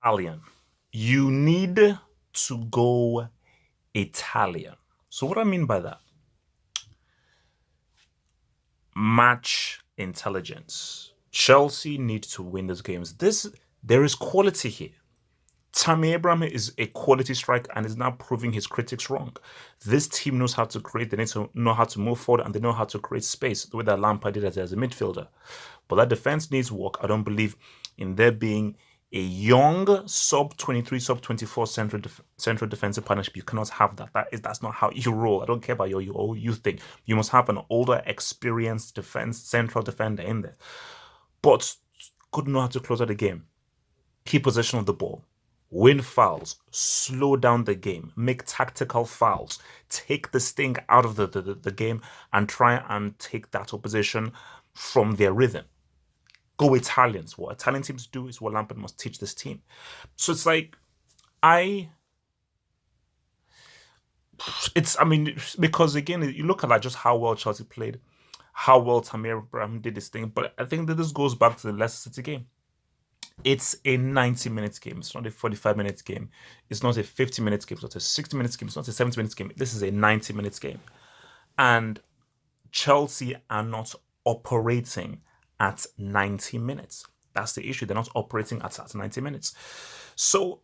Italian. You need to go Italian. So what I mean by that, match intelligence. Chelsea need to win these games. There is quality here. Tammy Abraham is a quality striker and is now proving his critics wrong. This team knows how to create, they need to know how to move forward, and they know how to create space the way that Lampard did as a midfielder. But that defense needs work. I don't believe in there being a young sub 23, sub 24 central defensive partnership. You cannot have that. That's not how you roll. I don't care about your you think. You must have an older, experienced central defender in there. But could know how to close out the game. Keep possession of the ball, win fouls, slow down the game, make tactical fouls, take the sting out of the game, and try and take that opposition from their rhythm. Go Italians. What Italian teams do is what Lampard must teach this team. So it's like, I. I mean, because again, you look at like just how well Chelsea played, how well Tamir Abraham did this thing, but I think that this goes back to the Leicester City game. It's a 90 minutes game. It's not a 45 minutes game. It's not a 50 minutes game. It's not a 60 minutes game. It's not a 70 minutes game. This is a 90 minutes game. And Chelsea are not operating at 90 minutes. That's the issue. They're not operating at 90 minutes. So,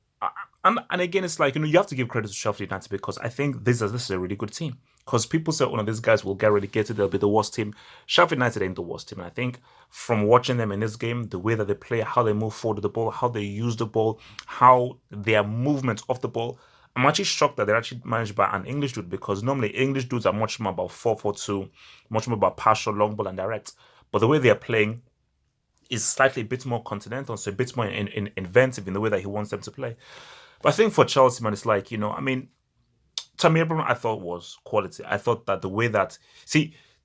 and again, it's like, you have to give credit to Sheffield United because I think this is a really good team. Because people say, oh, no, these guys will get relegated, they'll be the worst team. Sheffield United ain't the worst team. And I think from watching them in this game, the way that they play, how they move forward with the ball, how they use the ball, how their movement off the ball, I'm actually shocked that they're actually managed by an English dude because normally English dudes are much more about 4-4-2, much more about partial, long ball, and direct. But the way they're playing is slightly a bit more continental, so a bit more inventive in the way that he wants them to play. But I think for Chelsea, man, it's like, I mean, Tammy Abraham, I thought was quality. I thought that the way that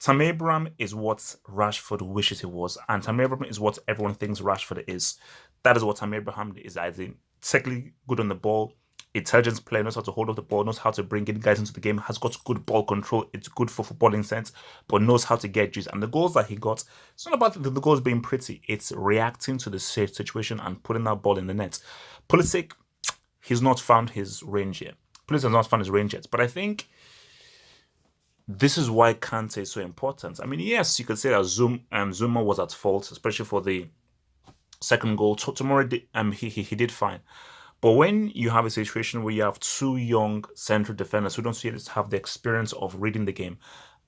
Tammy Abraham is what Rashford wishes he was, and Tammy Abraham is what everyone thinks Rashford is. That is what Tammy Abraham is. I think technically good on the ball, intelligent player, knows how to hold up the ball, knows how to bring in guys into the game, has got good ball control. It's good for footballing sense, but knows how to get juice. And the goals that he got, it's not about the goals being pretty. It's reacting to the situation and putting that ball in the net. Pulisic, he's not found his range yet. Pulisic has not found his range yet. But I think this is why Kante is so important. I mean, yes, you could say that Zuma was at fault, especially for the second goal. Tomorrow, he did fine. But when you have a situation where you have two young central defenders who don't seem to have the experience of reading the game,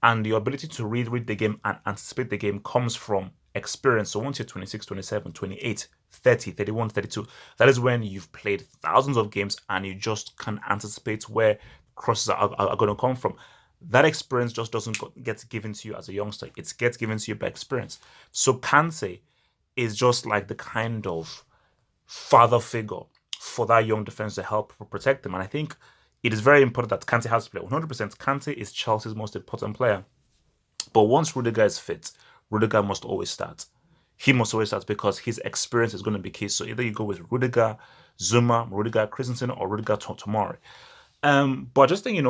and the ability to read the game and anticipate the game comes from experience. So once you're 26, 27, 28, 30, 31, 32, that is when you've played thousands of games and you just can anticipate where crosses are going to come from. That experience just doesn't get given to you as a youngster. It gets given to you by experience. So Kante is just like the kind of father figure for that young defense to help protect them. And I think it is very important that Kante has to play. 100% Kante is Chelsea's most important player. But once Rudiger is fit, Rudiger must always start. He must always start because his experience is going to be key. So either you go with Rudiger, Zuma, Rudiger Christensen, or Rudiger Tomori. But I just think,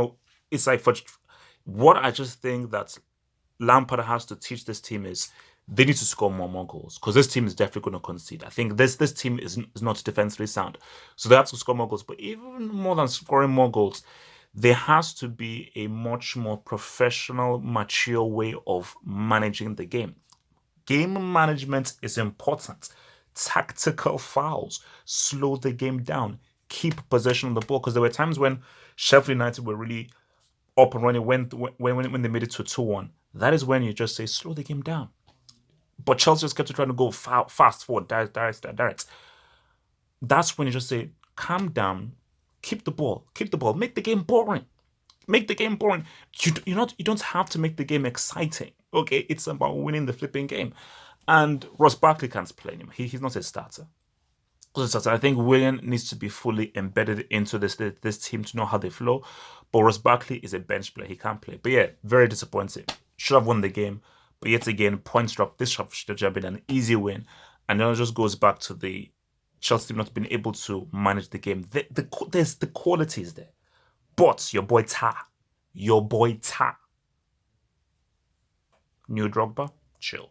it's like for what I just think that Lampard has to teach this team is they need to score more goals because this team is definitely going to concede. I think this team is not defensively sound, so they have to score more goals. But even more than scoring more goals, there has to be a much more professional, mature way of managing the game. Game management is important. Tactical fouls, slow the game down, keep possession of the ball because there were times when Sheffield United were really up and running when they made it to 2-1. That is when you just say slow the game down. But Chelsea just kept trying to go fast forward, direct. That's when you just say, calm down, keep the ball, make the game boring. Make the game boring. You don't have to make the game exciting. Okay, it's about winning the flipping game. And Ross Barkley can't play him. He's not a starter. I think Willian needs to be fully embedded into this team to know how they flow. But Ross Barkley is a bench player. He can't play. But yeah, very disappointing. Should have won the game. But yet again, points drop. This should have been an easy win. And then it just goes back to the Chelsea team not being able to manage the game. There's the qualities there. But your boy Ta, new Drogba, chill.